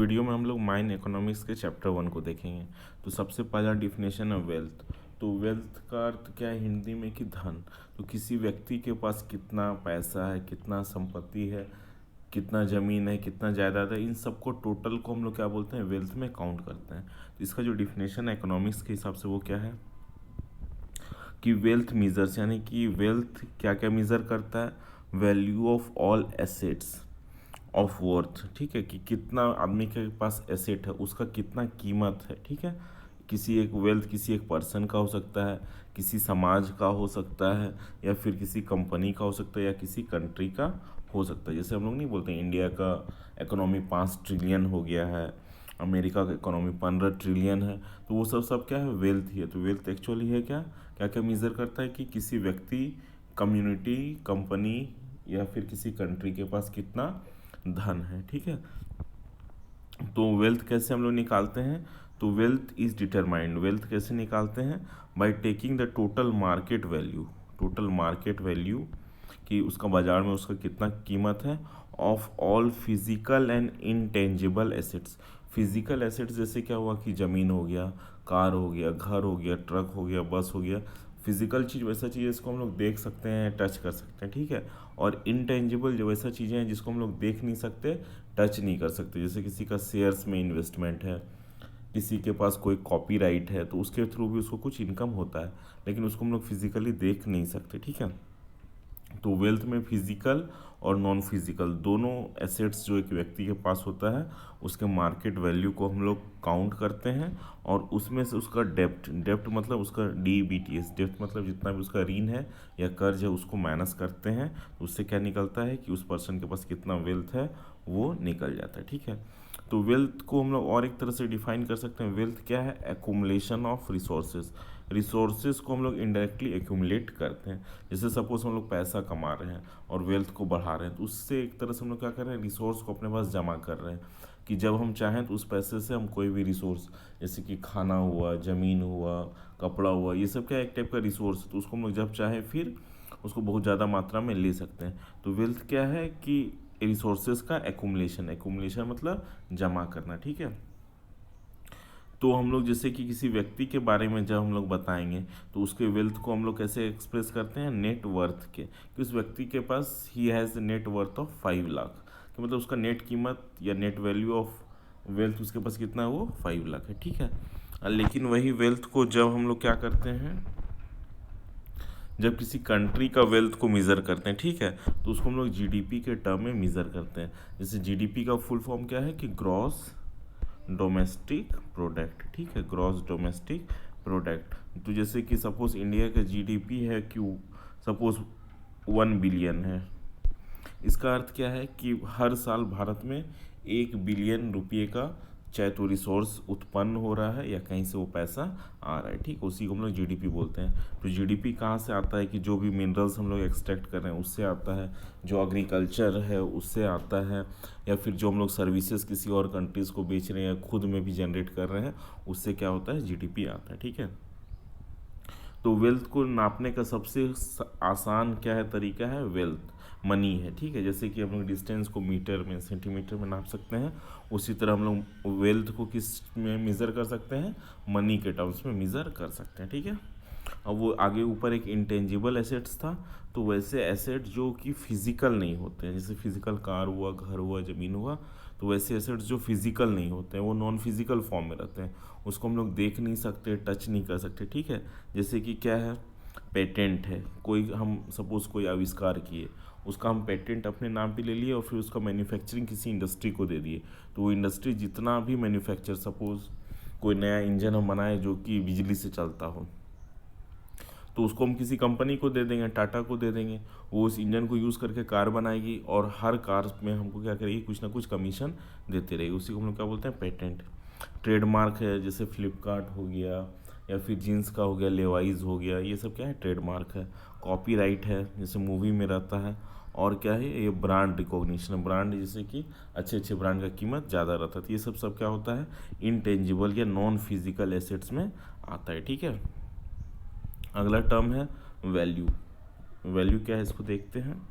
Video में हम लोग माइन इकोनॉमिक्स के चैप्टर 1 को देखेंगे। तो सबसे पहला डिफिनेशन है वेल्थ। तो वेल्थ का अर्थ क्या है हिंदी में कि धन। तो किसी व्यक्ति के पास कितना पैसा है, कितना संपत्ति है, कितना ज़मीन है, कितना जायदाद है, इन सबको टोटल को हम लोग क्या बोलते हैं, वेल्थ में काउंट करते हैं। तो इसका जो डिफिनेशन है इकोनॉमिक्स के हिसाब से वो क्या है कि वेल्थ मीजर्स, यानी कि वेल्थ क्या क्या मीज़र करता है, value of all assets of worth. ठीक है, कि कितना आदमी के पास एसेट है, उसका कितना कीमत है। ठीक है, किसी एक वेल्थ किसी एक पर्सन का हो सकता है, किसी समाज का हो सकता है, या फिर किसी कंपनी का हो सकता है, या किसी कंट्री का हो सकता है। जैसे हम लोग नहीं बोलते इंडिया का इकोनॉमी 5 ट्रिलियन हो गया है, अमेरिका का इकोनॉमी 15 ट्रिलियन है, तो वो सब क्या है, वेल्थ ही है। तो वेल्थ एक्चुअली है क्या क्या क्या मेज़र करता है कि किसी व्यक्ति, कम्युनिटी, कंपनी या फिर किसी कंट्री के पास कितना धन है। ठीक है, तो वेल्थ कैसे हम लोग निकालते हैं, तो वेल्थ इज डिटरमाइंड, वेल्थ कैसे निकालते हैं, by taking the total market value, total market value कि उसका बाजार में उसका कितना कीमत है, of all physical and intangible assets. Physical assets जैसे क्या हुआ कि ज़मीन हो गया, कार हो गया, घर हो गया, ट्रक हो गया, बस हो गया। फिजिकल चीज़ वैसा चीज़ है जिसको हम लोग देख सकते हैं, टच कर सकते हैं। ठीक है, और इनटेंजिबल जो वैसा चीज़ें हैं जिसको हम लोग देख नहीं सकते, टच नहीं कर सकते। जैसे किसी का शेयर्स में इन्वेस्टमेंट है, किसी के पास कोई कॉपीराइट है, तो उसके थ्रू भी उसको कुछ इनकम होता है, लेकिन उसको हम लोग फिजिकली देख नहीं सकते। ठीक है, तो वेल्थ में फिजिकल और नॉन फिजिकल दोनों एसेट्स जो एक व्यक्ति के पास होता है, उसके मार्केट वैल्यू को हम लोग काउंट करते हैं, और उसमें से उसका डेप्ट, डेप्ट मतलब उसका DBTS, डेप्ट मतलब जितना भी उसका ऋण है या कर्ज है उसको माइनस करते हैं, तो उससे क्या निकलता है कि उस पर्सन के पास कितना वेल्थ है वो निकल जाता है। ठीक है, तो वेल्थ को हम लोग और एक तरह से डिफाइन कर सकते हैं। वेल्थ क्या है, एक्यूमुलेशन ऑफ रिसोर्सेज। रिसोर्सेज को हम लोग इनडायरेक्टली एक्यूमुलेट करते हैं। जैसे सपोज हम लोग पैसा कमा रहे हैं और वेल्थ को बढ़ा रहे हैं, तो उससे एक तरह से हम लोग क्या कर रहे हैं, रिसोर्स को अपने पास जमा कर रहे हैं, कि जब हम चाहें तो उस पैसे से हम कोई भी रिसोर्स, जैसे कि खाना हुआ, ज़मीन हुआ, कपड़ा हुआ, ये सब क्या एक टाइप का रिसोर्स है, तो उसको हम लोग जब चाहें फिर उसको बहुत ज़्यादा मात्रा में ले सकते हैं। तो वेल्थ क्या है कि रिसोर्सेज का एक्यूमुलेशन, एक्यूमुलेशन मतलब जमा करना। ठीक है, तो हम लोग जैसे कि किसी व्यक्ति के बारे में जब हम लोग बताएंगे तो उसके वेल्थ को हम लोग कैसे एक्सप्रेस करते हैं, नेट वर्थ के, कि उस व्यक्ति के पास he has net worth of 5 lakh, कि मतलब उसका नेट कीमत या नेट वैल्यू ऑफ वेल्थ उसके पास कितना है, वो 5 लाख है। ठीक है, लेकिन वही वेल्थ को जब हम लोग क्या करते हैं, जब किसी कंट्री का वेल्थ को मेज़र करते हैं, ठीक है, तो उसको हम लोग GDP के टर्म में मेज़र करते हैं। जैसे GDP का फुल फॉर्म क्या है कि ग्रॉस डोमेस्टिक प्रोडक्ट। ठीक है, ग्रॉस डोमेस्टिक प्रोडक्ट। तो जैसे कि सपोज इंडिया का GDP है कि सपोज 1 बिलियन है, इसका अर्थ क्या है कि हर साल भारत में 1 बिलियन रुपये का चाहे तो रिसोर्स उत्पन्न हो रहा है या कहीं से वो पैसा आ रहा है। ठीक, उसी को हम लोग GDP बोलते हैं। तो GDP कहाँ से आता है कि जो भी मिनरल्स हम लोग एक्सट्रैक्ट कर रहे हैं उससे आता है, जो एग्रीकल्चर है उससे आता है, या फिर जो हम लोग सर्विसेज किसी और कंट्रीज़ को बेच रहे हैं या खुद में भी जनरेट कर रहे हैं, उससे क्या होता है, GDP आता है। ठीक है, तो वेल्थ को नापने का सबसे आसान क्या है, तरीका है, वेल्थ मनी है। ठीक है, जैसे कि हम लोग डिस्टेंस को मीटर में, सेंटीमीटर में नाप सकते हैं, उसी तरह हम लोग वेल्थ को किस में मेज़र कर सकते हैं, मनी के टर्म्स में मेज़र कर सकते हैं। ठीक है, अब वो आगे ऊपर एक इंटेंजिबल एसेट्स था, तो वैसे एसेट जो कि फिजिकल नहीं होते हैं, जैसे फिजिकल कार हुआ, घर हुआ, ज़मीन हुआ, तो वैसे एसेट्स जो फिजिकल नहीं होते हैं वो नॉन फिजिकल फॉर्म में रहते हैं, उसको हम लोग देख नहीं सकते, टच नहीं कर सकते। ठीक है, जैसे कि क्या है, पेटेंट है, कोई हम सपोज़ कोई आविष्कार किए, उसका हम पेटेंट अपने नाम पे ले लिए और फिर उसका मैन्युफैक्चरिंग किसी इंडस्ट्री को दे दिए, तो वो इंडस्ट्री जितना भी मैन्युफैक्चर, सपोज़ कोई नया इंजन हम बनाए जो कि बिजली से चलता हो, तो उसको हम किसी कंपनी को दे देंगे, टाटा को दे देंगे, वो उस इंजन को यूज़ करके कार बनाएगी और हर कार में हमको क्या करेगी, कुछ ना कुछ कमीशन देती रहेगी। उसी को हम लोग क्या बोलते हैं, पेटेंट। ट्रेडमार्क है, जैसे फ्लिपकार्ट हो गया, या फिर जीन्स का हो गया, लेवाइज हो गया, ये सब क्या है, ट्रेडमार्क है। कॉपीराइट है, जैसे मूवी में रहता है। और क्या है, ये ब्रांड रिकॉग्निशन, ब्रांड जैसे कि अच्छे अच्छे ब्रांड का कीमत ज़्यादा रहता है। तो ये सब क्या होता है, इनटेंजिबल या नॉन फिजिकल एसेट्स में आता है। ठीक है, अगला टर्म है वैल्यू। वैल्यू क्या है, इसको देखते हैं।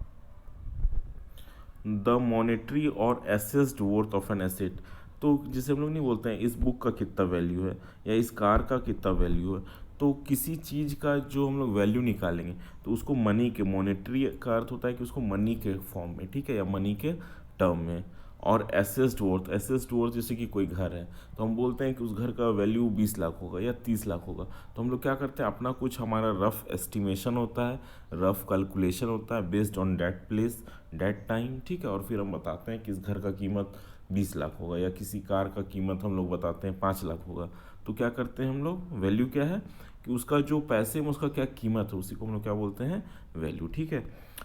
द मॉनेटरी और assessed worth of an asset, तो जैसे हम लोग नहीं बोलते हैं इस बुक का कितना वैल्यू है या इस कार का कितना वैल्यू है, तो किसी चीज़ का जो हम लोग वैल्यू निकालेंगे तो उसको मनी के, मॉनेटरी का अर्थ होता है कि उसको मनी के फॉर्म में, ठीक है, या मनी के टर्म में। और एसेस्ड वर्थ, एसेस्ड वर्थ जैसे कि कोई घर है तो हम बोलते हैं कि उस घर का वैल्यू 20 लाख होगा या 30 लाख होगा, तो हम लोग क्या करते हैं, अपना कुछ हमारा रफ एस्टिमेशन होता है, रफ कैलकुलेशन होता है based on that place that time, ठीक है, और फिर हम बताते हैं कि इस घर का कीमत 20 लाख होगा, या किसी कार का कीमत हम लोग बताते हैं 5 लाख होगा। तो क्या करते हैं हम लोग, वैल्यू क्या है कि उसका जो पैसे में उसका क्या कीमत है, उसी को हम लोग क्या बोलते हैं, वैल्यू, ठीक है।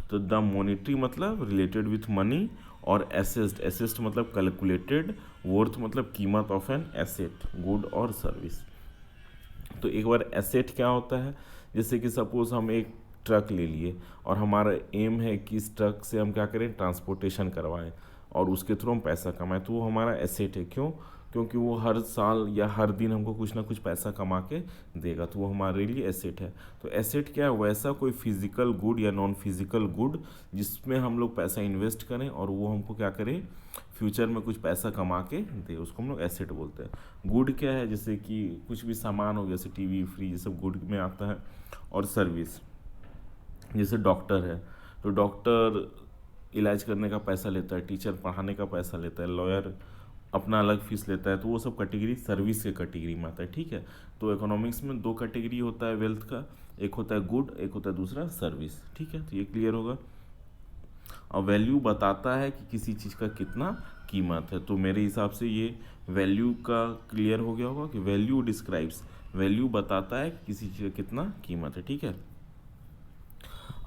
तो द मॉनिटरी मतलब रिलेटेड विथ मनी, और एसेस्ड, एसेस्ड मतलब कैलकुलेटेड, वर्थ मतलब कीमत ऑफ एन एसेट, गुड और सर्विस। तो एक बार एसेट क्या होता है, जैसे कि सपोज हम एक ट्रक ले लिए और हमारा एम है कि इस ट्रक से हम क्या करें, ट्रांसपोर्टेशन करवाएं और उसके थ्रू हम पैसा कमाएं, तो वो हमारा एसेट है। क्यों? क्योंकि वो हर साल या हर दिन हमको कुछ ना कुछ पैसा कमा के देगा, तो वो हमारे लिए एसेट है। तो एसेट क्या है, वैसा कोई फिजिकल गुड या नॉन फिजिकल गुड जिसमें हम लोग पैसा इन्वेस्ट करें और वो हमको क्या करे, फ्यूचर में कुछ पैसा कमा के दे, उसको हम लोग एसेट बोलते हैं। गुड क्या है, जैसे कि कुछ भी सामान हो, जैसे टीवी फ्रिज, ये सब गुड में आता है। और सर्विस, जैसे डॉक्टर है तो डॉक्टर इलाज करने का पैसा लेता है, टीचर पढ़ाने का पैसा लेता है, लॉयर अपना अलग फीस लेता है, तो वो सब कैटेगरी सर्विस के कैटेगरी में आता है, ठीक है। तो इकोनॉमिक्स में दो कैटेगरी होता है वेल्थ का, एक होता है गुड, एक होता है दूसरा सर्विस, ठीक है। तो ये क्लियर होगा। और वैल्यू बताता है कि किसी चीज़ का कितना कीमत है, तो मेरे हिसाब से ये वैल्यू का क्लियर हो गया होगा कि वैल्यू डिस्क्राइब्स, वैल्यू बताता है कि किसी चीज़ का कितना कीमत है, ठीक है।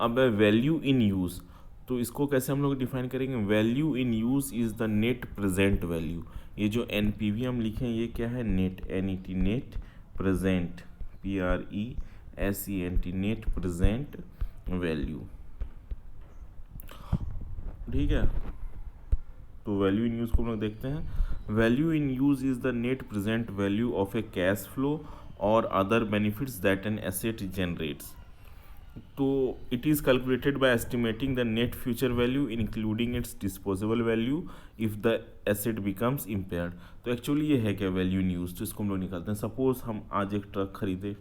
अब है वैल्यू इन यूज़, तो इसको कैसे हम लोग डिफाइन करेंगे, value in use is the net present value. ये जो NPV हम लिखे हैं ये क्या है, net, NET, net present, PRESENT, net present value, ठीक है। तो वैल्यू इन यूज़ को हम लोग देखते हैं। Value in use is the net present value of a cash flow or other benefits that an asset generates. तो it is calculated by estimating the net future value including its disposable value if the asset becomes impaired. तो actually ये है क्या, value in use, तो इसको हम लोग निकालते हैं। सपोज हम आज एक ट्रक खरीदे,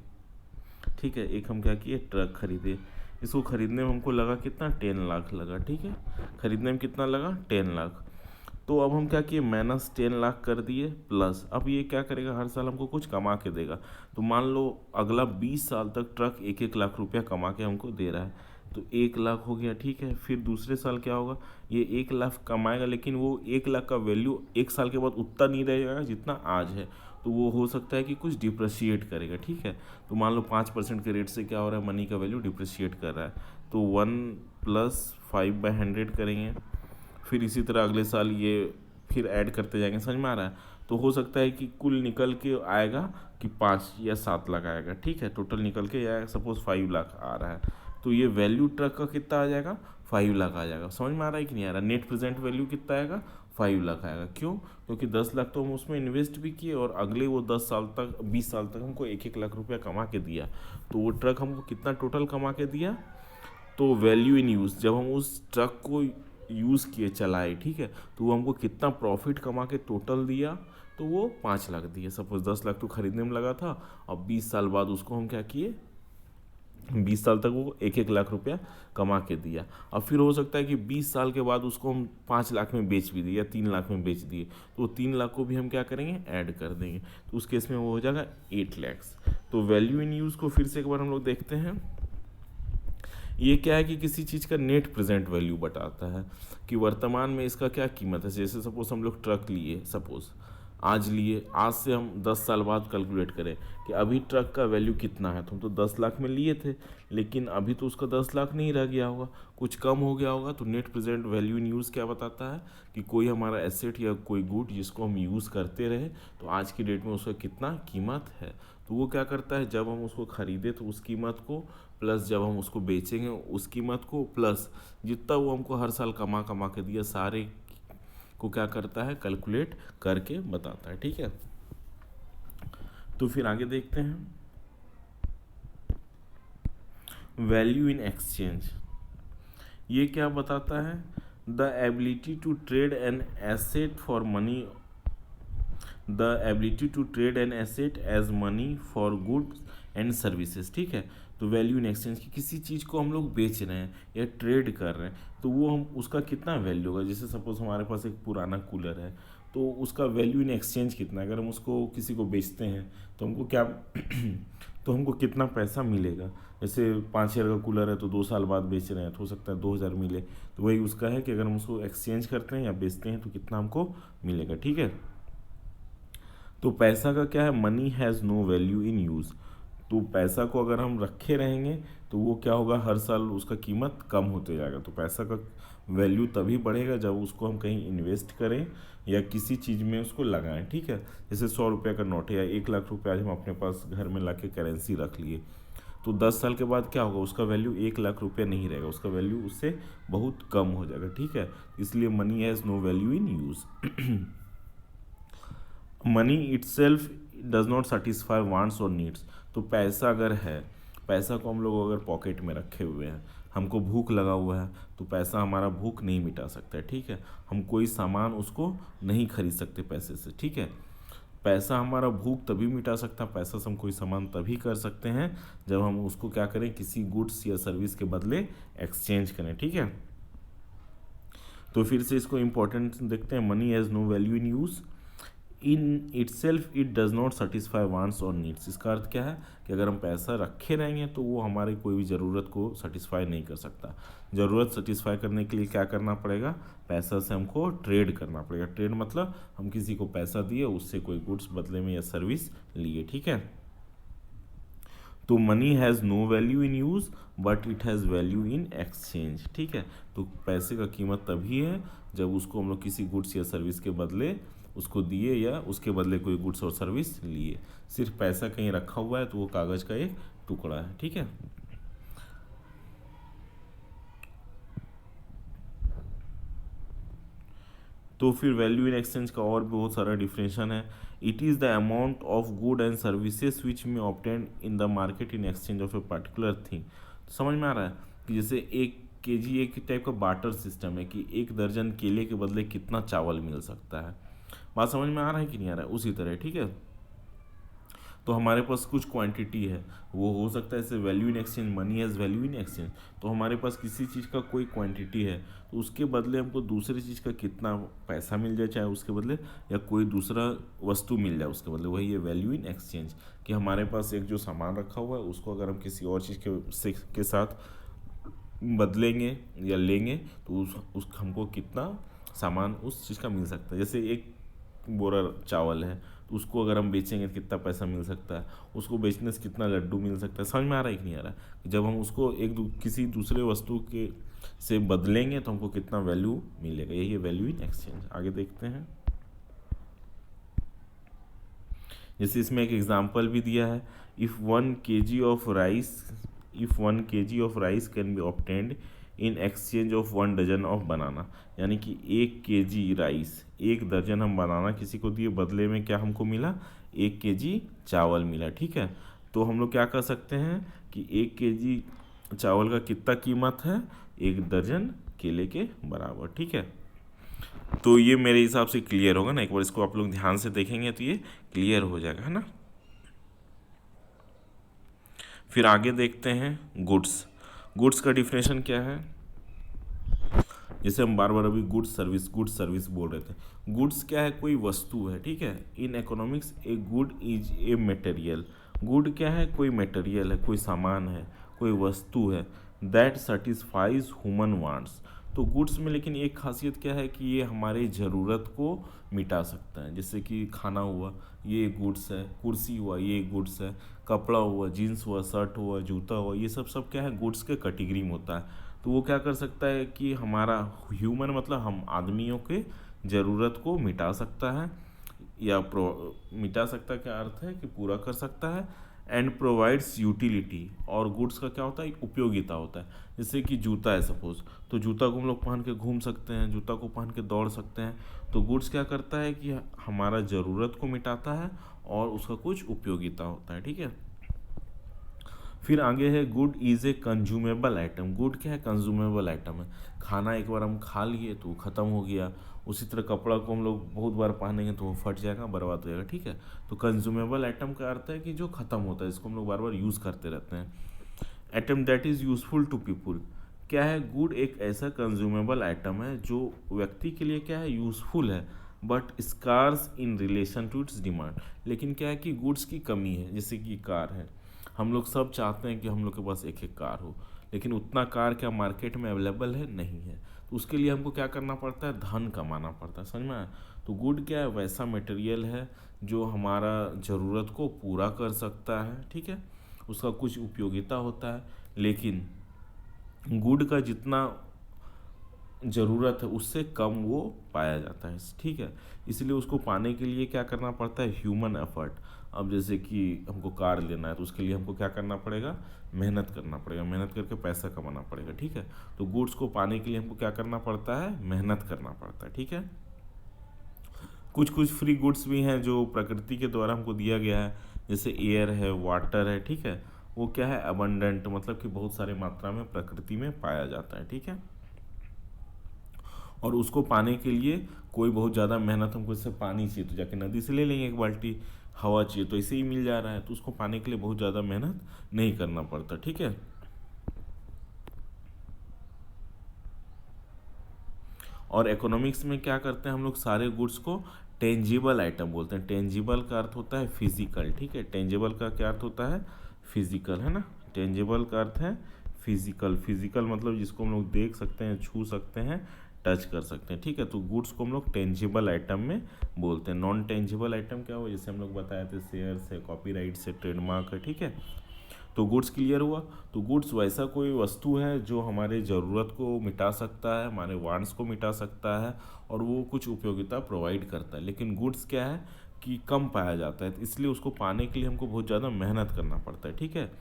ठीक है, एक हम क्या किए, ट्रक खरीदे। इसको खरीदने में हमको लगा कितना, 10 लाख लगा, ठीक है, खरीदने में कितना लगा, 10 लाख। तो अब हम क्या किए, माइनस 10 लाख कर दिए प्लस, अब ये क्या करेगा, हर साल हमको कुछ कमा के देगा। तो मान लो अगला 20 साल तक ट्रक 1-1 लाख रुपया कमा के हमको दे रहा है, तो 1 लाख हो गया, ठीक है। फिर दूसरे साल क्या होगा, ये 1 लाख कमाएगा, लेकिन वो 1 लाख का वैल्यू 1 साल के बाद उतना नहीं रहेगा जितना आज है, तो वो हो सकता है कि कुछ डिप्रिशिएट करेगा, ठीक है। तो मान लो 5% के रेट से क्या हो रहा है, मनी का वैल्यू डिप्रिशिएट कर रहा है, तो 1 + 5/100 करेंगे। फिर इसी तरह अगले साल ये फिर ऐड करते जाएंगे, समझ में आ रहा है। तो हो सकता है कि कुल निकल के आएगा कि 5 या 7 लाख आएगा, ठीक है, टोटल निकल के, या सपोज 5 लाख आ रहा है, तो ये वैल्यू ट्रक का कितना आ जाएगा, 5 लाख आ जाएगा। समझ में आ रहा है कि नहीं आ रहा, नेट प्रेजेंट वैल्यू कितना आएगा, 5 लाख आएगा। क्यों? क्योंकि 10 लाख तो हम उसमें इन्वेस्ट भी किए और अगले वो 10 साल तक, 20 साल तक हमको 1-1 लाख रुपया कमा के दिया, तो वो ट्रक हमको कितना टोटल कमा के दिया। तो वैल्यू इन यूज़, जब हम उस ट्रक को यूज़ किए, चलाए, ठीक है, तो वो हमको कितना प्रॉफिट कमा के टोटल दिया, तो वो 5 लाख दिए। सपोज 10 लाख तो खरीदने में लगा था, अब 20 साल बाद उसको हम क्या किए, 20 साल तक वो 1-1 लाख रुपया कमा के दिया। अब फिर हो सकता है कि 20 साल के बाद उसको हम 5 लाख में बेच भी दिए या 3 लाख में बेच दिए, तो 3 लाख को भी हम क्या करेंगे, ऐड कर देंगे, तो उस केस में वो हो जाएगा 8 लाख। तो वैल्यू इन यूज़ को फिर से एक बार हम लोग देखते हैं। ये क्या है कि किसी चीज़ का नेट प्रेजेंट वैल्यू बताता है कि वर्तमान में इसका क्या कीमत है। जैसे सपोज हम लोग ट्रक लिए, सपोज आज लिए, आज से हम 10 साल बाद कैलकुलेट करें कि अभी ट्रक का वैल्यू कितना है, तो हम तो 10 लाख में लिए थे, लेकिन अभी तो उसका 10 लाख नहीं रह गया होगा, कुछ कम हो गया होगा। तो net present value in use क्या बताता है कि कोई हमारा एसेट या कोई गुड जिसको हम यूज़ करते रहे, तो आज की डेट में उसका कितना कीमत है। तो वो क्या करता है, जब हम उसको खरीदे तो उस कीमत को, प्लस जब हम उसको बेचेंगे उस कीमत को, प्लस जितना वो हमको हर साल कमा कमा के दिया, सारे को क्या करता है, कैलकुलेट करके बताता है, ठीक है। तो फिर आगे देखते हैं, वैल्यू इन एक्सचेंज, ये क्या बताता है, the ability to trade an asset for money the ability to trade an asset as money for goods and services, ठीक है। तो वैल्यू इन एक्सचेंज की किसी चीज़ को हम लोग बेच रहे हैं या ट्रेड कर रहे हैं तो वो हम उसका कितना वैल्यू होगा। जैसे सपोज हमारे पास एक पुराना कूलर है तो उसका वैल्यू इन एक्सचेंज कितना है। अगर हम उसको किसी को बेचते हैं तो हमको क्या तो हमको कितना पैसा मिलेगा। जैसे 5,000 का कूलर है तो 2 साल बाद बेच रहे हैं तो हो सकता है 2,000 मिले। तो वही उसका है कि अगर हम उसको एक्सचेंज करते हैं या बेचते हैं तो कितना हमको मिलेगा, ठीक है। तो पैसा का क्या है, money has no value in use. तो पैसा को अगर हम रखे रहेंगे तो वो क्या होगा, हर साल उसका कीमत कम होते जाएगा। तो पैसा का वैल्यू तभी बढ़ेगा जब उसको हम कहीं इन्वेस्ट करें या किसी चीज़ में उसको लगाएं, ठीक है। जैसे 100 रुपये का नोट है या 1 लाख रुपये आज हम अपने पास घर में ला के करेंसी रख लिए तो 10 साल के बाद क्या होगा, उसका वैल्यू 1 लाख रुपये नहीं रहेगा, उसका वैल्यू उससे बहुत कम हो जाएगा, ठीक है। इसलिए money has no value in use. Money itself does not satisfy wants और नीड्स। तो पैसा अगर है, पैसा को हम लोग अगर पॉकेट में रखे हुए हैं, हमको भूख लगा हुआ है तो पैसा हमारा भूख नहीं मिटा सकता है, ठीक है। हम कोई सामान उसको नहीं खरीद सकते पैसे से, ठीक है। पैसा हमारा भूख तभी मिटा सकता है, पैसा से हम कोई सामान तभी कर सकते हैं जब हम उसको क्या करें, किसी गुड्स या सर्विस के बदले एक्सचेंज करें, ठीक है। तो फिर से इसको इम्पोर्टेंट देखते हैं। Money has no value in use, in itself it does not satisfy wants और नीड्स। इसका अर्थ क्या है कि अगर हम पैसा रखे रहेंगे तो वो हमारी कोई भी ज़रूरत को सेटिस्फाई नहीं कर सकता। ज़रूरत सेटिस्फाई करने के लिए क्या करना पड़ेगा, पैसा से हमको ट्रेड करना पड़ेगा। ट्रेड मतलब हम किसी को पैसा दिए, उससे कोई गुड्स बदले में या सर्विस लिए, ठीक है। तो money has no value in use but it has value in exchange, ठीक है। तो पैसे का कीमत तभी है जब उसको हम लोग किसी गुड्स या सर्विस के बदले उसको दिए या उसके बदले कोई गुड्स और सर्विस लिए। सिर्फ पैसा कहीं रखा हुआ है तो वो कागज़ का एक टुकड़ा है, ठीक है। तो फिर वैल्यू इन एक्सचेंज का और भी बहुत सारा डिफिनेशन है। It is the amount of good and services which may obtain in the market in exchange of a particular thing. तो समझ में आ रहा है कि जैसे 1 kg एक टाइप का बार्टर सिस्टम है कि 1 दर्जन केले के बदले कितना चावल मिल सकता है। बात समझ में आ रहा है कि नहीं आ रहा है, उसी तरह, ठीक है। तो हमारे पास कुछ क्वांटिटी है, वो हो सकता है जैसे value in exchange, money as value in exchange. तो हमारे पास किसी चीज़ का कोई क्वांटिटी है तो उसके बदले हमको दूसरी चीज़ का कितना पैसा मिल जाए, चाहे उसके बदले या कोई दूसरा वस्तु मिल जाए उसके बदले, वही है वैल्यू इन एक्सचेंज। कि हमारे पास एक जो सामान रखा हुआ है उसको अगर हम किसी और चीज़ के साथ बदलेंगे या लेंगे तो उस हमको कितना सामान उस चीज़ का मिल सकता है। जैसे एक बोरा चावल है तो उसको अगर हम बेचेंगे तो कितना पैसा मिल सकता है, उसको बेचने से कितना लड्डू मिल सकता है। समझ में आ रहा है कि नहीं आ रहा है। जब हम उसको किसी दूसरे वस्तु के से बदलेंगे तो हमको कितना वैल्यू मिलेगा, यही है वैल्यू इन एक्सचेंज। आगे देखते हैं। जैसे इसमें एक एग्जांपल भी दिया है, if 1 kg of rice can be obtained in exchange of 1 dozen of banana. यानी कि 1 kg राइस, 1 दर्जन हम बनाना किसी को दिए, बदले में क्या हमको मिला, 1 kg चावल मिला, ठीक है। तो हम लोग क्या कर सकते हैं कि 1 kg चावल का कितना कीमत है, 1 दर्जन केले के बराबर, ठीक है। तो ये मेरे हिसाब से क्लियर होगा ना, एक बार इसको आप लोग ध्यान से देखेंगे तो ये क्लियर हो जाएगा, है ना। फिर आगे देखते हैं गुड्स का डिफिनेशन क्या है। जैसे हम बार बार अभी गुड्स सर्विस बोल रहे थे। गुड्स क्या है, कोई वस्तु है, ठीक है। In economics a good is a material. Good क्या है, कोई मटेरियल है, कोई सामान है, कोई वस्तु है दैट सेटिस्फाइज ह्यूमन वांट्स। तो गुड्स में लेकिन एक खासियत क्या है कि ये हमारे ज़रूरत को मिटा सकता है। जैसे कि खाना हुआ, ये गुड्स है, कुर्सी हुआ, ये गुड्स है, कपड़ा हुआ, जीन्स हुआ, शर्ट हुआ, जूता हुआ, ये सब क्या है, गुड्स के कैटेगरी में होता है। तो वो क्या कर सकता है कि हमारा ह्यूमन मतलब हम आदमियों के ज़रूरत को मिटा सकता है या मिटा सकता है, क्या अर्थ है कि पूरा कर सकता है। एंड प्रोवाइड्स यूटिलिटी, और गुड्स का क्या होता है, उपयोगिता होता है। जैसे कि जूता है सपोज, तो जूता को हम लोग पहन के घूम सकते हैं, जूता को पहन के दौड़ सकते हैं। तो गुड्स क्या करता है कि हमारा ज़रूरत को मिटाता है और उसका कुछ उपयोगिता होता है, ठीक है। फिर आगे है good is a consumable item. Good क्या है, कंज्यूमेबल आइटम है। खाना एक बार हम खा लिए तो ख़त्म हो गया, उसी तरह कपड़ा को हम लोग बहुत बार पहनेंगे तो वो फट जाएगा, बर्बाद हो जाएगा, ठीक है। तो कंज्यूमेबल आइटम का अर्थ है कि जो ख़त्म होता है, इसको हम लोग बार बार यूज़ करते रहते हैं। Item that is useful to people, क्या है, गुड एक ऐसा कंज्यूमेबल आइटम है जो व्यक्ति के लिए क्या है, यूज़फुल है, but scarce in relation to its demand. लेकिन क्या है कि गुड्स की कमी है, जैसे कि कार है, हम लोग सब चाहते हैं कि हम लोग के पास एक एक कार हो, लेकिन उतना कार क्या मार्केट में अवेलेबल है, नहीं है। तो उसके लिए हमको क्या करना पड़ता है, धन कमाना पड़ता है, समझ में आया। तो गुड क्या है, वैसा मटेरियल है जो हमारा ज़रूरत को पूरा कर सकता है, ठीक है, उसका कुछ उपयोगिता होता है, लेकिन गुड का जितना ज़रूरत है उससे कम वो पाया जाता है, ठीक है। इसलिए उसको पाने के लिए क्या करना पड़ता है, ह्यूमन एफर्ट। अब जैसे कि हमको कार लेना है तो उसके लिए हमको क्या करना पड़ेगा, मेहनत करना पड़ेगा, मेहनत करके पैसा कमाना पड़ेगा, ठीक है। तो गुड्स को पाने के लिए हमको क्या करना पड़ता है, मेहनत करना पड़ता है, ठीक है। कुछ कुछ फ्री गुड्स भी हैं जो प्रकृति के द्वारा हमको दिया गया है, जैसे एयर है, वाटर है, ठीक है। वो क्या है, अबंडेंट, मतलब कि बहुत सारी मात्रा में प्रकृति में पाया जाता है, ठीक है। और उसको पाने के लिए कोई बहुत ज़्यादा मेहनत, हमको इससे पानी चाहिए तो जाके नदी से ले लेंगे एक बाल्टी, हवा चाहिए तो इसे ही मिल जा रहा है, तो उसको पाने के लिए बहुत ज़्यादा मेहनत नहीं करना पड़ता, ठीक है। और इकोनॉमिक्स में क्या करते हैं हम लोग, सारे गुड्स को टेंजिबल आइटम बोलते हैं। टेंजिबल का अर्थ होता है फिजिकल, ठीक है। टेंजिबल का क्या अर्थ होता है, फिजिकल, है ना। टेंजिबल का अर्थ है फिजिकल, फिजिकल मतलब जिसको हम लोग देख सकते हैं, छू सकते हैं, टच कर सकते हैं, ठीक है। तो गुड्स को हम लोग टेंजिबल आइटम में बोलते हैं। नॉन टेंजिबल आइटम क्या हो, जैसे हम लोग बताए थे, शेयर्स है, कॉपीराइट्स है, ट्रेडमार्क है, ठीक है। तो गुड्स क्लियर हुआ। तो गुड्स वैसा कोई वस्तु है जो हमारे ज़रूरत को मिटा सकता है, हमारे वांट्स को मिटा सकता है, और वो कुछ उपयोगिता प्रोवाइड करता है। लेकिन गुड्स क्या है कि कम पाया जाता है, तो इसलिए उसको पाने के लिए हमको बहुत ज़्यादा मेहनत करना पड़ता है, ठीक है।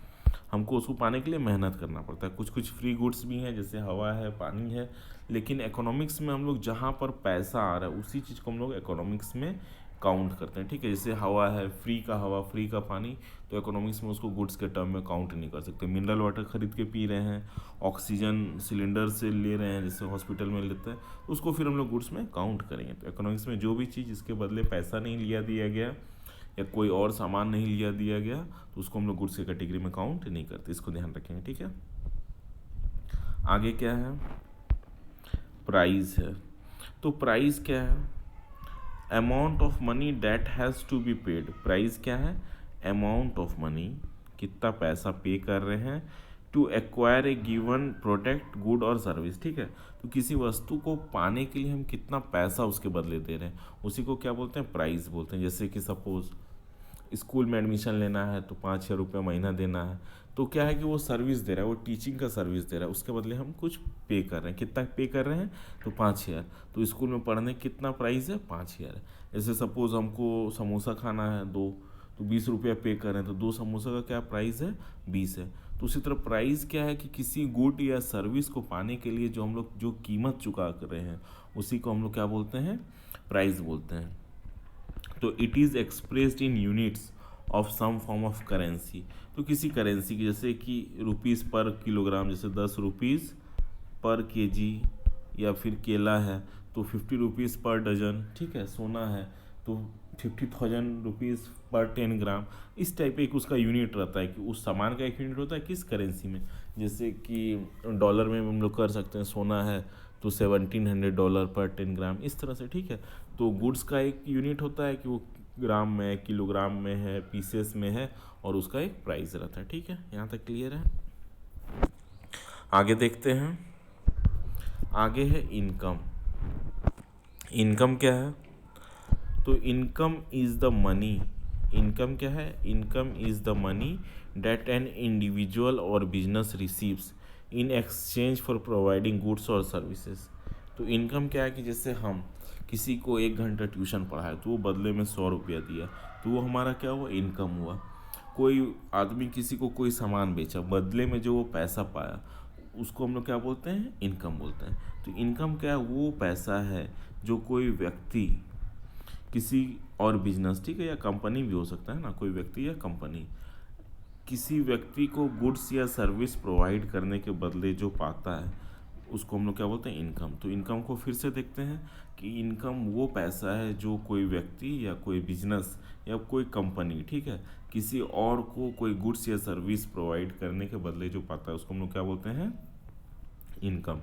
हमको उसको पाने के लिए मेहनत करना पड़ता है। कुछ कुछ फ्री गुड्स भी हैं, जैसे हवा है, पानी है, लेकिन इकोनॉमिक्स में हम लोग जहाँ पर पैसा आ रहा है उसी चीज़ को हम लोग इकोनॉमिक्स में काउंट करते हैं, ठीक है। जैसे हवा है, फ्री का हवा, फ्री का पानी, तो इकोनॉमिक्स में उसको गुड्स के टर्म में काउंट नहीं कर सकते। मिनरल वाटर खरीद के पी रहे हैं, ऑक्सीजन सिलेंडर से ले रहे हैं, जैसे हॉस्पिटल में लेते हैं, उसको फिर हम लोग गुड्स में काउंट करेंगे। तो इकोनॉमिक्स में जो भी चीज़ इसके बदले पैसा नहीं लिया दिया गया या कोई और सामान नहीं लिया दिया गया, तो उसको हम लोग गुड्स की कैटेगरी में काउंट नहीं करते, इसको ध्यान रखेंगे, ठीक है। आगे क्या है, प्राइस है। तो प्राइस क्या है, amount of money that has to be paid. Price क्या है, अमाउंट ऑफ मनी, कितना पैसा पे कर रहे हैं, to acquire a given product, good और सर्विस, ठीक है। तो किसी वस्तु को पाने के लिए हम कितना पैसा उसके बदले दे रहे हैं, उसी को क्या बोलते हैं, प्राइस बोलते हैं। जैसे कि सपोज स्कूल में एडमिशन लेना है तो 5,000 रुपये महीना देना है, तो क्या है कि वो सर्विस दे रहा है, वो टीचिंग का सर्विस दे रहा है, उसके बदले हम कुछ पे कर रहे हैं। कितना पे कर रहे हैं, तो 5,000। तो स्कूल में पढ़ने कितना प्राइस है, 5,000। जैसे सपोज़ हमको समोसा खाना है दो, तो 20 रुपया पे कर रहे हैं, तो 2 समोसा का क्या प्राइस है, 20 है। तो उसी तरह प्राइस क्या है कि किसी गुड या सर्विस को पाने के लिए जो हम लोग जो कीमत चुका कर रहे हैं उसी को हम लोग क्या बोलते हैं, प्राइस बोलते हैं। तो it is expressed in units of some form of currency. तो किसी करेंसी की, जैसे कि रुपीज़ पर किलोग्राम, जैसे 10 रुपीज़ पर केजी, या फिर केला है तो 50 रुपीज़ पर डजन, ठीक है। सोना है तो 50,000 रुपीज़ पर 10 ग्राम। इस टाइप एक उसका यूनिट रहता है कि उस सामान का एक यूनिट होता है किस करेंसी में। जैसे कि डॉलर में हम लोग कर सकते हैं, सोना है तो $1,700 पर 10 ग्राम, इस तरह से, ठीक है। तो गुड्स का एक यूनिट होता है कि वो ग्राम में, किलोग्राम में है, पीसेस में है, और उसका एक प्राइस रहता है, ठीक है। यहाँ तक क्लियर है। आगे देखते हैं, आगे है इनकम। इनकम क्या है, तो income is the money. Income क्या है, income is the money that an individual or business receives in exchange for providing goods और सर्विसेज। तो इनकम क्या है कि जैसे हम किसी को 1 घंटा ट्यूशन पढ़ाए तो वो बदले में 100 रुपया दिया, तो वो हमारा क्या हुआ, इनकम हुआ। कोई आदमी किसी को कोई सामान बेचा, बदले में जो वो पैसा पाया उसको हम लोग क्या बोलते हैं, इनकम बोलते हैं। तो इनकम क्या है, वो पैसा है जो कोई व्यक्ति किसी और बिजनेस, ठीक है, या कंपनी भी हो सकता है ना, कोई व्यक्ति या कंपनी किसी व्यक्ति को गुड्स या सर्विस प्रोवाइड करने के बदले जो पाता है उसको हम लोग क्या बोलते हैं, इनकम। तो इनकम को फिर से देखते हैं कि इनकम वो पैसा है जो कोई व्यक्ति या कोई बिजनेस या कोई कंपनी, ठीक है, किसी और को कोई गुड्स या सर्विस प्रोवाइड करने के बदले जो पाता है उसको हम लोग क्या बोलते हैं, इनकम।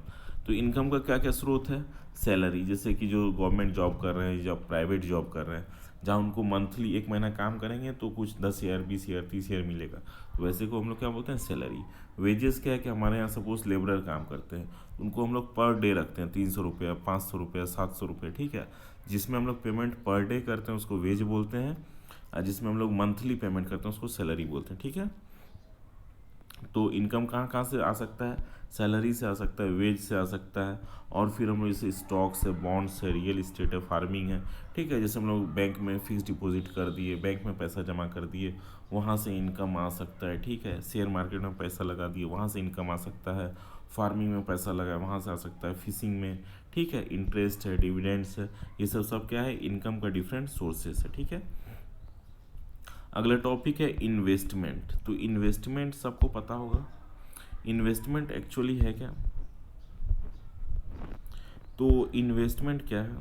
तो इनकम का क्या क्या स्रोत है, सैलरी, जैसे कि जो गवर्नमेंट जॉब कर रहे हैं या प्राइवेट जॉब कर रहे हैं, जहाँ उनको मंथली एक महीना काम करेंगे तो कुछ 10,000 20,000 30,000 मिलेगा, तो वैसे को हम लोग क्या बोलते हैं, सैलरी। वेजेस क्या है कि हमारे यहाँ सपोज लेबरर काम करते हैं, उनको हम लोग पर डे रखते हैं 300 रुपया, 500 रुपया, 700 रुपये, ठीक है, जिसमें हम लोग पेमेंट पर डे करते हैं उसको वेज बोलते हैं, और जिसमें हम लोग मंथली पेमेंट करते हैं उसको सैलरी बोलते हैं, ठीक है। तो इनकम कहाँ कहाँ से आ सकता है, सैलरी से आ सकता है, वेज से आ सकता है, और फिर हम लोग जैसे स्टॉक्स है, बॉन्ड्स है, रियल इस्टेट है, फार्मिंग है, ठीक है, जैसे हम लोग बैंक में फिक्स डिपॉजिट कर दिए, बैंक में पैसा जमा कर दिए, वहाँ से इनकम आ सकता है, ठीक है, शेयर मार्केट में पैसा लगा दिए, वहाँ से इनकम आ सकता है, फार्मिंग में पैसा लगाया वहाँ से आ सकता है, फिशिंग में, ठीक है, इंटरेस्ट है, डिविडेंड्स है, ये सब क्या है, इनकम का डिफरेंट सोर्सेस है, ठीक है। अगला टॉपिक है इन्वेस्टमेंट। तो इन्वेस्टमेंट सबको पता होगा, इन्वेस्टमेंट एक्चुअली है क्या। तो इन्वेस्टमेंट क्या है,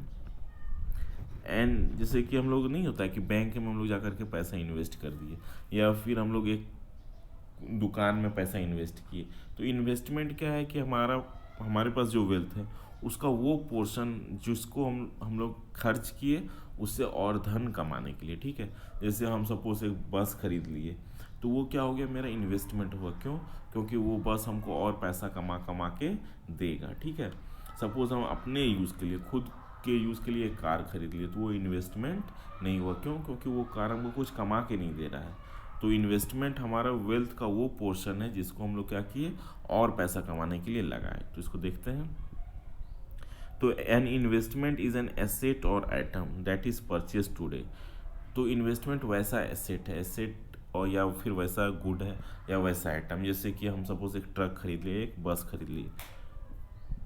एंड जैसे कि हम लोग नहीं होता है कि बैंक में हम लोग जा करके पैसा इन्वेस्ट कर दिए, या फिर हम लोग एक दुकान में पैसा इन्वेस्ट किए। तो इन्वेस्टमेंट क्या है कि हमारे पास जो वेल्थ है उसका वो पोर्शन जिसको हम लोग खर्च किए उससे और धन कमाने के लिए, ठीक है। जैसे हम सपोज एक बस खरीद लिए, तो वो क्या हो गया, मेरा इन्वेस्टमेंट हुआ, क्यों, क्योंकि वो बस हमको और पैसा कमा कमा के देगा, ठीक है। सपोज हम अपने यूज़ के लिए, खुद के यूज़ के लिए एक कार खरीद लिए, तो वो इन्वेस्टमेंट नहीं हुआ, क्यों, क्योंकि वो कार हमको कुछ कमा के नहीं दे रहा है। तो इन्वेस्टमेंट हमारा वेल्थ का वो पोर्शन है जिसको हम लोग क्या किए, और पैसा कमाने के लिए लगाए। तो इसको देखते हैं। तो an investment is an asset or item that is purchase today. तो इन्वेस्टमेंट वैसा एसेट है, एसेट, और या फिर वैसा गुड है या वैसा आइटम, जैसे कि हम सपोज एक ट्रक खरीद लिए, एक बस खरीद लिए,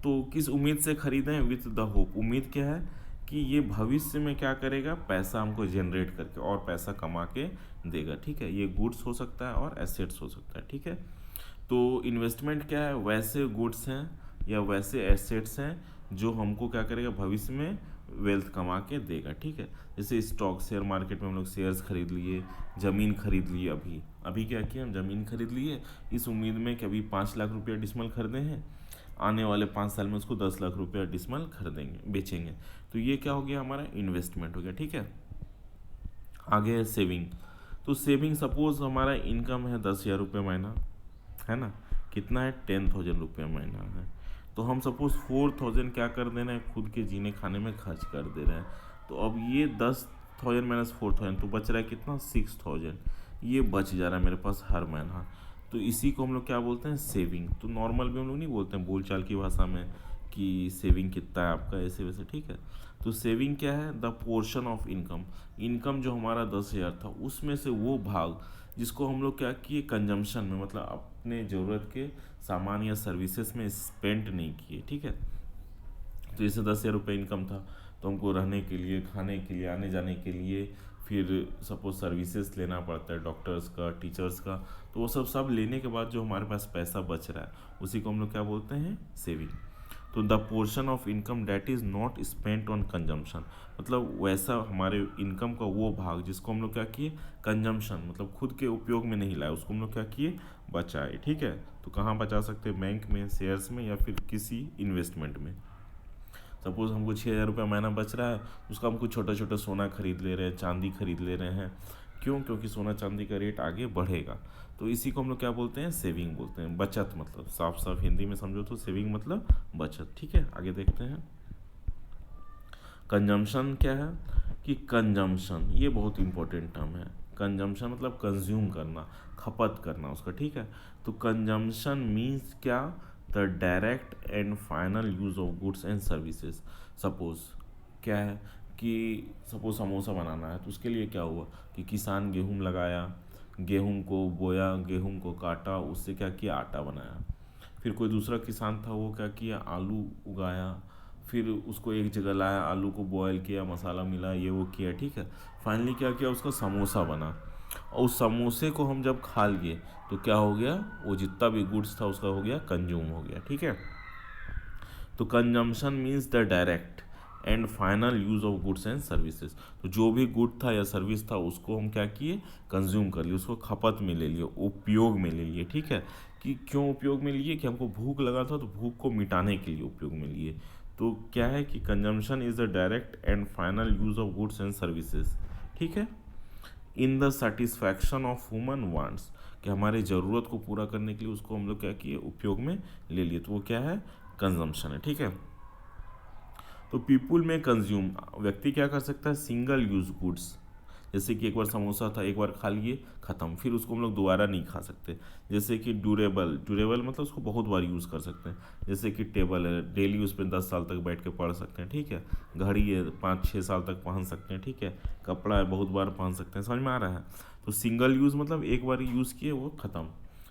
तो किस उम्मीद से खरीदें, विथ द होप, उम्मीद क्या है कि ये भविष्य में क्या करेगा, पैसा हमको जनरेट करके और पैसा कमा के देगा, ठीक है। ये गुड्स हो सकता है और एसेट्स हो सकता है, ठीक है। तो इन्वेस्टमेंट क्या है, वैसे गुड्स हैं या वैसे एसेट्स हैं जो हमको क्या करेगा, भविष्य में वेल्थ कमा के देगा, ठीक है। जैसे स्टॉक, शेयर मार्केट में हम लोग शेयर्स खरीद लिए, ज़मीन खरीद लिए, अभी क्या किया, हम ज़मीन खरीद लिए इस उम्मीद में कि अभी 5 लाख रुपया डिसमल खरीदे हैं, आने वाले 5 साल में उसको 10 लाख रुपया डिसमल खरीदेंगे, बेचेंगे। तो ये क्या हो गया, हमारा इन्वेस्टमेंट हो गया, ठीक है। आगे है सेविंग। तो सेविंग, सपोज हमारा इनकम है 10,000 रुपये महीना, है ना, कितना है, 10,000 रुपये महीना है। तो हम सपोज 4,000 क्या कर दे रहे हैं, खुद के जीने खाने में खर्च कर दे रहे हैं। तो अब ये 10,000 माइनस 4,000 तो बच रहा है कितना, 6,000, ये बच जा रहा है मेरे पास हर महीना। तो इसी को हम लोग क्या बोलते हैं, सेविंग। तो नॉर्मल भी हम लोग नहीं बोलते हैं, बोलचाल की भाषा में कि सेविंग कितना है आपका, ऐसे वैसे, ठीक है। तो सेविंग क्या है, the portion of income, income जो हमारा 10,000 था उसमें से वो भाग जिसको हम लोग क्या किए, कंजम्पशन में, मतलब अपने ज़रूरत के सामान या सर्विसेज में स्पेंड नहीं किए, ठीक है। तो जैसे 10,000 रुपये इनकम था, तो हमको रहने के लिए, खाने के लिए, आने जाने के लिए, फिर सपोज सर्विसेज लेना पड़ता है, डॉक्टर्स का, टीचर्स का, तो वो सब लेने के बाद जो हमारे पास पैसा बच रहा है उसी को हम लोग क्या बोलते हैं, सेविंग। तो the portion of income that is not spent on consumption, मतलब वैसा हमारे इनकम का वो भाग जिसको हम लोग क्या किए, कंजम्पशन, मतलब खुद के उपयोग में नहीं लाए, उसको हम लोग क्या किए, बचाए, ठीक है। तो कहाँ बचा सकते हैं, बैंक में, शेयर्स में, या फिर किसी इन्वेस्टमेंट में। सपोज हमको 6,000 रुपया महीना बच रहा है, उसका हम कुछ छोटा छोटा सोना खरीद ले रहे हैं, चांदी खरीद ले रहे हैं, क्यों, क्योंकि सोना चांदी का रेट आगे बढ़ेगा। तो इसी को हम लोग क्या बोलते हैं, सेविंग बोलते हैं, बचत, मतलब साफ साफ हिंदी में समझो तो सेविंग मतलब बचत, ठीक है। आगे देखते हैं। कंजम्पशन क्या है कि कंजम्पशन ये बहुत इंपॉर्टेंट टर्म है। कंजम्पशन मतलब कंज्यूम करना, खपत करना उसका, ठीक है। तो कंजम्पशन मीन्स क्या, the direct and final use of goods and services. Suppose क्या है कि सपोज समोसा बनाना है, तो उसके लिए क्या हुआ कि किसान गेहूँ लगाया, गेहूँ को बोया, गेहूँ को काटा, उससे क्या किया, आटा बनाया। फिर कोई दूसरा किसान था, वो क्या किया, आलू उगाया, फिर उसको एक जगह लाया, आलू को बॉयल किया, मसाला मिला, ये वो किया, ठीक है। फाइनली क्या किया, उसका समोसा बना, और उस समोसे को हम जब खा लिए तो क्या हो गया, वो जितना भी गुड्स था उसका हो गया, कंज्यूम हो गया, ठीक है। तो consumption means the direct and final use of goods and services. तो जो भी गुड था या सर्विस था उसको हम क्या किए, कंज्यूम कर लिए, उसको खपत में ले लिए, उपयोग में ले लिए। ठीक है, कि क्यों उपयोग में लिए, कि हमको भूख लगा था तो भूख को मिटाने के लिए उपयोग में लिए। तो क्या है कि consumption is the direct and final use of goods and services. ठीक है, in the satisfaction of human wants, कि हमारे ज़रूरत को पूरा करने के लिए उसको हम लोग क्या किए, उपयोग में ले लिए। तो वो क्या है, कंजम्पशन है। ठीक है, तो पीपुल में कंज्यूम, व्यक्ति क्या कर सकता है, सिंगल यूज गुड्स, जैसे कि एक बार समोसा था, एक बार खा लिए ख़त्म, फिर उसको हम लोग दोबारा नहीं खा सकते। जैसे कि ड्यूरेबल, ड्यूरेबल मतलब उसको बहुत बार यूज़ कर सकते हैं, जैसे कि टेबल है, डेली उस पर 10 साल तक बैठ के पढ़ सकते हैं। ठीक है, घड़ी है, 5-6 साल तक पहन सकते हैं। ठीक है, कपड़ा है, बहुत बार पहन सकते हैं। समझ में आ रहा है। तो सिंगल यूज़ मतलब एक बार यूज़ किए वो ख़त्म,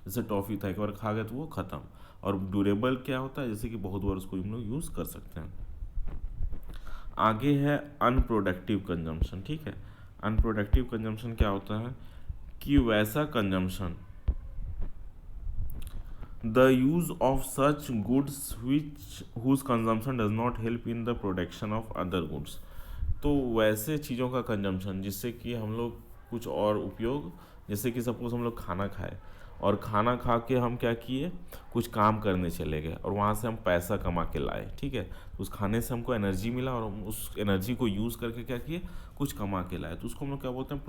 जैसे टॉफ़ी था, एक बार खा गए तो वो ख़त्म। और ड्यूरेबल क्या होता है, जैसे कि बहुत बार उसको हम लोग यूज़ कर सकते हैं। आगे है अनप्रोडक्टिव कंजम्पशन। ठीक है, अनप्रोडक्टिव कंजम्पशन क्या होता है, कि वैसा consumption, the use of such goods which whose consumption does not help in the production of other goods. तो वैसे चीज़ों का कंजम्पशन जिससे कि हम लोग कुछ और उपयोग, जैसे कि सपोज हम लोग खाना खाए और खाना खा के हम क्या किए, कुछ काम करने चले गए और वहाँ से हम पैसा कमा के लाए। ठीक है, उस खाने से हमको एनर्जी मिला और हम उस एनर्जी को यूज़ करके क्या किए, कुछ कमा के लाए। तो उसको हम लोग क्या बोलते हैं,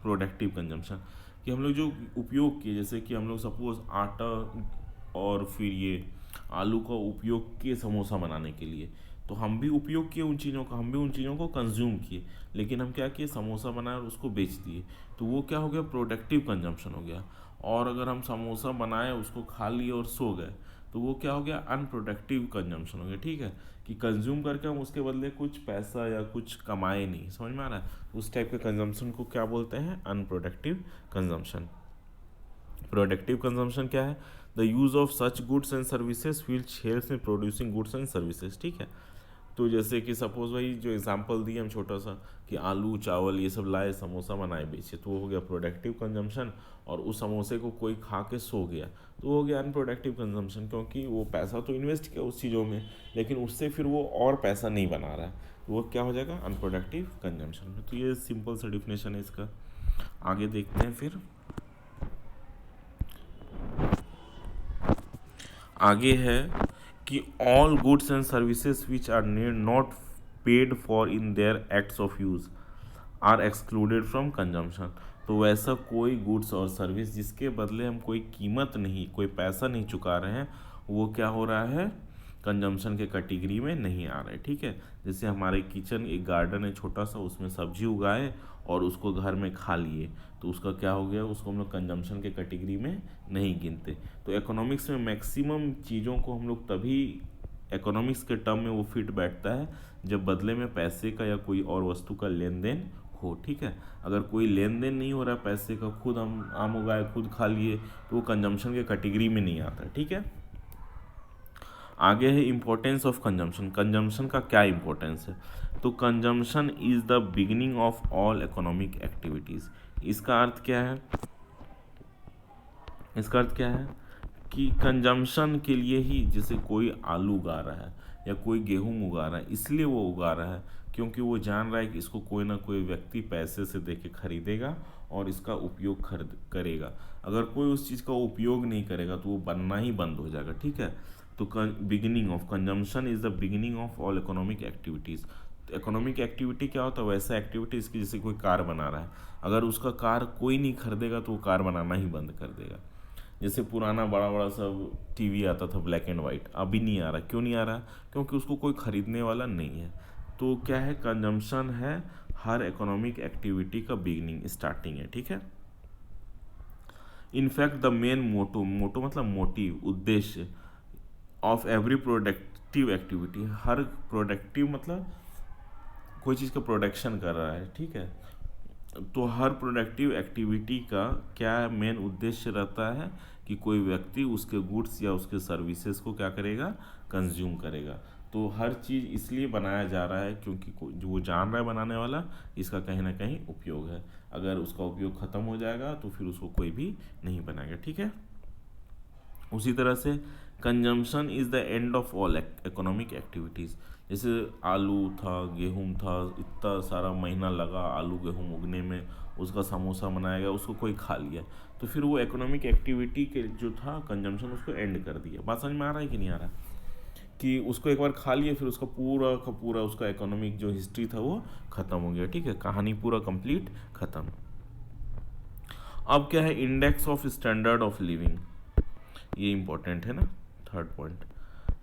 प्रोडक्टिव कंजम्पशन। कि हम लोग जो उपयोग किए, जैसे कि हम लोग सपोज आटा और फिर ये आलू का उपयोग किए समोसा बनाने के लिए, तो हम भी उपयोग किए उन चीज़ों का, हम भी उन चीज़ों को कंज्यूम किए, लेकिन हम क्या किए, समोसा बनाए और उसको बेच दिए। तो वो क्या हो गया, प्रोडक्टिव कंजम्पशन हो गया। और अगर हम समोसा बनाए, उसको खा लिए और सो गए, तो वो क्या हो गया, अनप्रोडक्टिव कंजम्पशन हो गया। ठीक है, कि कंज्यूम करके हम उसके बदले कुछ पैसा या कुछ कमाए नहीं। समझ में आ रहा है। उस टाइप के कंजम्पशन को क्या बोलते हैं, अनप्रोडक्टिव कंजम्पशन। प्रोडक्टिव कंजम्पशन क्या है, the use of such goods and services which helps in producing goods and services. ठीक है, तो जैसे कि सपोज वही जो एग्जांपल दिए हम छोटा सा, कि आलू चावल ये सब लाए, समोसा बनाए, बेचे, तो वो हो गया प्रोडक्टिव कंजम्पशन। और उस समोसे को कोई खा के सो गया तो वो हो गया अनप्रोडक्टिव कंजम्पशन, क्योंकि वो पैसा तो इन्वेस्ट किया उस चीज़ों में, लेकिन उससे फिर वो और पैसा नहीं बना रहा है, तो वो क्या हो जाएगा, अनप्रोडक्टिव कंजम्पशन में। तो ये सिंपल सा डिफिनेशन है इसका। आगे देखते हैं फिर। आगे है कि all goods and services which are not paid for in their acts of use are excluded from consumption. तो वैसा कोई गुड्स और सर्विस जिसके बदले हम कोई कीमत नहीं, कोई पैसा नहीं चुका रहे हैं, वो क्या हो रहा है, कंजम्पशन के कैटेगरी में नहीं आ रहा है। ठीक है, जैसे हमारे किचन एक गार्डन है छोटा सा, उसमें सब्जी उगाए और उसको घर में खा लिए, तो उसका क्या हो गया, उसको हम लोग कंजम्पशन के कैटेगरी में नहीं गिनते। तो इकोनॉमिक्स में मैक्सिमम चीज़ों को हम लोग तभी इकोनॉमिक्स के टर्म में वो फिट बैठता है जब बदले में पैसे का या कोई और वस्तु का लेन देन हो। ठीक है, अगर कोई लेन देन नहीं हो रहा है पैसे का, खुद हम आम उगाए खुद खा लिए, तो वो कंजम्पशन के कैटेगरी में नहीं आता। ठीक है, आगे है इम्पोर्टेंस ऑफ कंजम्पशन। कंजम्पशन का क्या इम्पोर्टेंस है, तो consumption is the beginning of all economic activities. इसका अर्थ क्या है, इसका अर्थ क्या है कि कंजम्पशन के लिए ही, जैसे कोई आलू उगा रहा है या कोई गेहूं उगा रहा है, इसलिए वो उगा रहा है क्योंकि वो जान रहा है कि इसको कोई ना कोई व्यक्ति पैसे से दे के खरीदेगा और इसका उपयोग खरीद करेगा। अगर कोई उस चीज़ का उपयोग नहीं करेगा तो वो बनना ही बंद हो जाएगा। ठीक है, तो beginning of consumption is the beginning of all economic activities. Economic activity क्या होता है, वैसा एक्टिविटी इसकी, जैसे कोई कार बना रहा है, अगर उसका कार कोई नहीं खरीदेगा तो वो कार बनाना ही बंद कर देगा। जैसे पुराना बड़ा बड़ा सब टीवी आता था ब्लैक एंड वाइट, अभी नहीं आ रहा, क्यों नहीं आ रहा, क्योंकि उसको कोई खरीदने वाला नहीं है। तो क्या है, कंजम्पशन है हर इकोनॉमिक एक्टिविटी का बिगिनिंग, स्टार्टिंग है। ठीक है, इनफैक्ट द मेन मोटो, मोटो मतलब मोटिव, उद्देश्य, of every productive activity, her productive मतलब कोई चीज़ का प्रोडक्शन कर रहा है। ठीक है, तो हर प्रोडक्टिव एक्टिविटी का क्या मेन उद्देश्य रहता है कि कोई व्यक्ति उसके गुड्स या उसके सर्विसेज को क्या करेगा, कंज्यूम करेगा। तो हर चीज़ इसलिए बनाया जा रहा है क्योंकि जो वो जान रहा है बनाने वाला, इसका कहीं ना कहीं उपयोग है। अगर उसका उपयोग ख़त्म हो जाएगा तो फिर उसको कोई भी नहीं बनाएगा। ठीक है, उसी तरह से consumption is the end of all economic activities. जैसे आलू था, गेहूं था, इतना सारा महीना लगा आलू गेहूं उगने में, उसका समोसा बनाया गया, उसको कोई खा लिया, तो फिर वो इकोनॉमिक एक्टिविटी के जो था कंजम्पशन, उसको एंड कर दिया। बात समझ में आ रहा है कि नहीं आ रहा है? कि उसको एक बार खा लिए, फिर उसका पूरा का पूरा उसका इकोनॉमिक जो हिस्ट्री था वो ख़त्म हो गया। ठीक है, कहानी पूरा कंप्लीट ख़त्म। अब क्या है, index of standard of living, ये इंपॉर्टेंट है ना, थर्ड पॉइंट।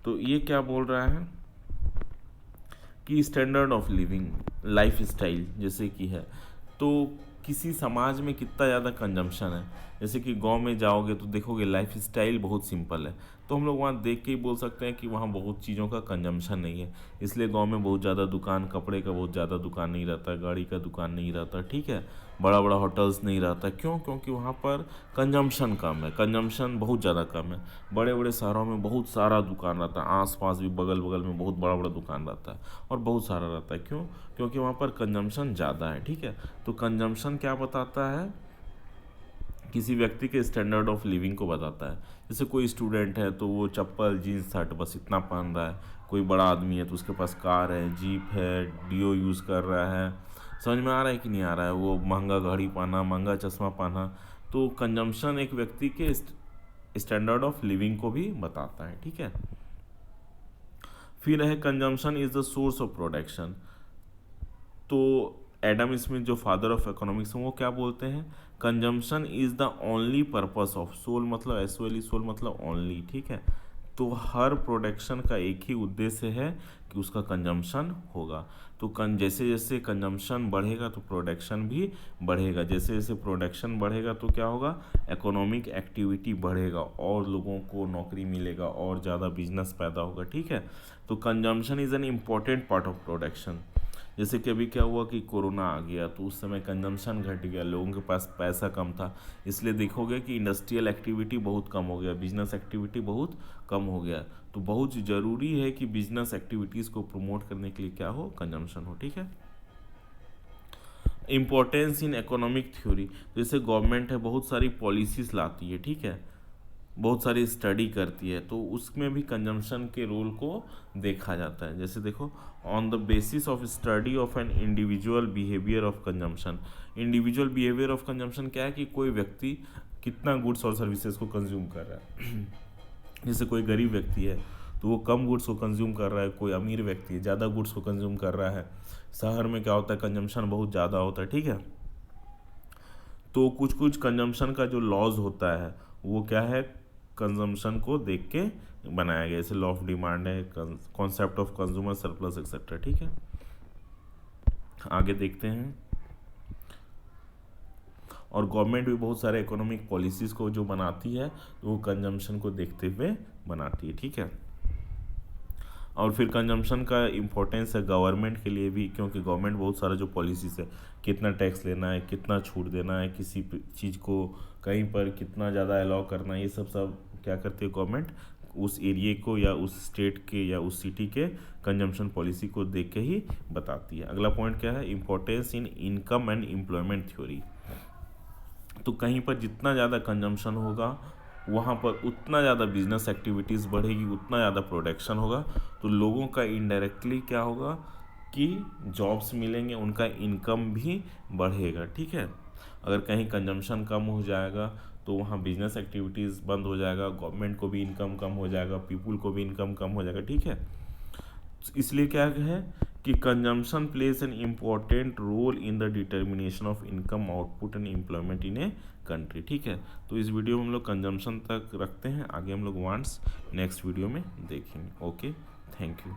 तो ये क्या बोल रहा है कि standard of living, life style जैसे कि है, तो किसी समाज में कितना ज़्यादा कंजम्पशन है। जैसे कि गांव में जाओगे तो देखोगे लाइफ स्टाइल बहुत सिंपल है, तो हम लोग वहाँ देख के ही बोल सकते हैं कि वहाँ बहुत चीज़ों का कंजम्पशन नहीं है। इसलिए गांव में बहुत ज़्यादा दुकान, कपड़े का बहुत ज़्यादा दुकान नहीं रहता, गाड़ी का दुकान नहीं रहता, ठीक है, बड़ा बड़ा होटल्स नहीं रहता। क्यों? क्योंकि वहाँ पर कंजम्पशन कम है, कंजम्पशन बहुत ज़्यादा कम है। बड़े बड़े शहरों में बहुत सारा दुकान रहता है, आस पास भी बगल बगल में बहुत बड़ा बड़ा दुकान रहता है, और बहुत सारा रहता है। क्यों? क्योंकि वहाँ पर कंजम्पशन ज़्यादा है। ठीक है, तो कंजम्पशन क्या बताता है, किसी व्यक्ति के स्टैंडर्ड ऑफ लिविंग को बताता है। जैसे कोई स्टूडेंट है तो वो चप्पल, जीन्स, शर्ट बस इतना पहन रहा है। कोई बड़ा आदमी है तो उसके पास कार है, जीप है, डीओ यूज़ कर रहा है। समझ में आ रहा है कि नहीं आ रहा है? वो महंगा घड़ी पहना, महंगा चश्मा पहना। तो कंजम्पशन एक व्यक्ति के स्टैंडर्ड ऑफ लिविंग को भी बताता है। ठीक है, फिर है consumption is the source of production. तो एडम स्मिथ जो फादर ऑफ इकोनॉमिक्स हैं वो क्या बोलते हैं, consumption is the only purpose of sole, मतलब एसओएलई, सोल मतलब ओनली। ठीक है, तो हर प्रोडक्शन का एक ही उद्देश्य है कि उसका कंजम्पशन होगा। तो जैसे जैसे कंजम्पशन बढ़ेगा तो प्रोडक्शन भी बढ़ेगा, जैसे जैसे प्रोडक्शन बढ़ेगा तो क्या होगा, इकोनॉमिक एक्टिविटी बढ़ेगा, और लोगों को नौकरी मिलेगा, और ज़्यादा बिजनेस पैदा होगा। ठीक है, तो consumption is an important part of production. जैसे कि अभी क्या हुआ कि कोरोना आ गया, तो उस समय कंजम्पशन घट गया, लोगों के पास पैसा कम था, इसलिए देखोगे कि इंडस्ट्रियल एक्टिविटी बहुत कम हो गया, बिजनेस एक्टिविटी बहुत कम हो गया। तो बहुत ज़रूरी है कि बिजनेस एक्टिविटीज़ को प्रमोट करने के लिए क्या हो, कंजम्पशन हो। ठीक है, इम्पोर्टेंस इन इकोनॉमिक थ्योरी, जैसे गवर्नमेंट है बहुत सारी पॉलिसीज़ लाती है, ठीक है, बहुत सारी स्टडी करती है, तो उसमें भी कंजम्पशन के रोल को देखा जाता है। जैसे देखो, on the basis of study of an individual behaviour of consumption. Individual behaviour of consumption क्या है कि कोई व्यक्ति कितना गुड्स और सर्विसेज को कंज्यूम कर रहा है। जैसे कोई गरीब व्यक्ति है तो वो कम गुड्स को कंज्यूम कर रहा है, कोई अमीर व्यक्ति है ज़्यादा गुड्स को कंज्यूम कर रहा है। शहर में क्या होता है, कंजम्पशन बहुत ज़्यादा होता है। ठीक है, तो कुछ कुछ कंजम्पशन का जो लॉज होता है वो क्या है, कंजम्पशन को देख के बनाया गया, जैसे लॉ ऑफ डिमांड है, concept of consumer surplus etcetera. ठीक है, आगे देखते हैं। और गवर्नमेंट भी बहुत सारे इकोनॉमिक पॉलिसीज़ को जो बनाती है तो वो कंजम्पशन को देखते हुए बनाती है। ठीक है, और फिर कंजम्पशन का इम्पोर्टेंस है गवर्नमेंट के लिए भी, क्योंकि गवर्नमेंट बहुत सारा जो पॉलिसीज़ है, कितना टैक्स लेना है, कितना छूट देना है, किसी चीज़ को कहीं पर कितना ज़्यादा अलाउ करना है, ये सब क्या करती है गवर्नमेंट, उस एरिए को या उस स्टेट के या उस सिटी के कंजम्पशन पॉलिसी को देख के ही बताती है। अगला पॉइंट क्या है, importance in income and employment theory. तो कहीं पर जितना ज़्यादा कंजम्पशन होगा वहाँ पर उतना ज़्यादा बिजनेस एक्टिविटीज़ बढ़ेगी, उतना ज़्यादा प्रोडक्शन होगा, तो लोगों का इनडायरेक्टली क्या होगा कि जॉब्स मिलेंगे, उनका इनकम भी बढ़ेगा। ठीक है, अगर कहीं कंजम्पशन कम हो जाएगा तो वहाँ बिजनेस एक्टिविटीज़ बंद हो जाएगा, गवर्नमेंट को भी इनकम कम हो जाएगा, पीपुल को भी इनकम कम हो जाएगा। ठीक है, इसलिए क्या है कि consumption place an important role in the determination of income output and employment in a country. ठीक है, तो इस वीडियो में हम लोग कंजम्पशन तक रखते हैं, आगे हम लोग वांट्स नेक्स्ट वीडियो में देखेंगे। Okay, thank you.